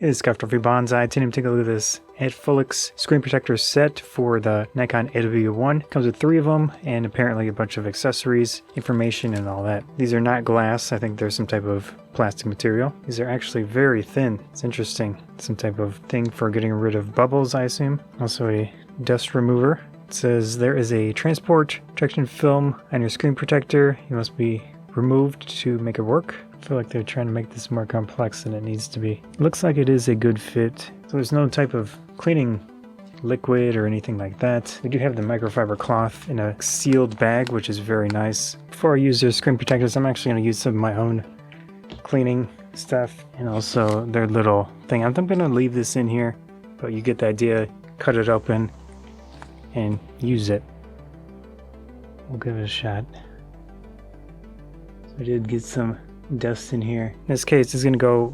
It is Scuffed Trophy Bonsai. Today I'm taking a look at this atFoliX screen protector set for the Nikon AW1. Comes with 3 of them and apparently a bunch of accessories, information, and all that. These are not glass. I think they're some type of plastic material. These are actually very thin. It's interesting. Some type of thing for getting rid of bubbles, I assume. Also a dust remover. It says there is a transport protection film on your screen protector. It must be removed to make it work. I feel like they're trying to make this more complex than it needs to be. Looks like it is a good fit. So there's no type of cleaning liquid or anything like that. We do have the microfiber cloth in a sealed bag, which is very nice. Before I use their screen protectors, I'm actually going to use some of my own cleaning stuff and also their little thing. I'm going to leave this in here, but you get the idea. Cut it open and use it. We'll give it a shot. So I did get some dust in here. In this case, it's going to go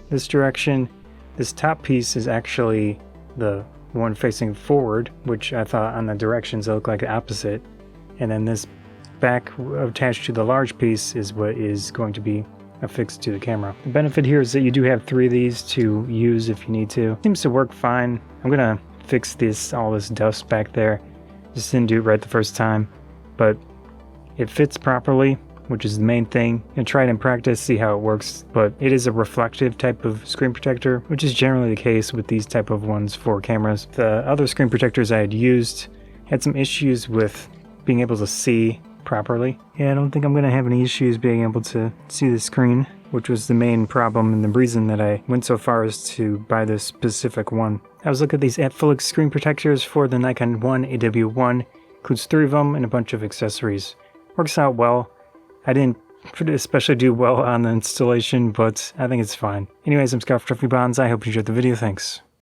this direction. This top piece is actually the one facing forward, which I thought on the directions it looked like the opposite. And then this back attached to the large piece is what is going to be affixed to the camera. The benefit here is that you do have 3 of these to use if you need to. Seems to work fine. I'm gonna fix all this dust back there. Just didn't do it right the first time, but it fits properly, which is the main thing. And try it in practice, see how it works. But it is a reflective type of screen protector, which is generally the case with these type of ones for cameras. The other screen protectors I had used had some issues with being able to see properly. Yeah, I don't think I'm going to have any issues being able to see the screen, which was the main problem and the reason that I went so far as to buy this specific one. I was looking at these atFoliX screen protectors for the Nikon AW1. Includes 3 of them and a bunch of accessories. Works out well. I didn't especially do well on the installation, but I think it's fine. Anyways, I'm Scuffed Trophy Bonsai. I hope you enjoyed the video. Thanks.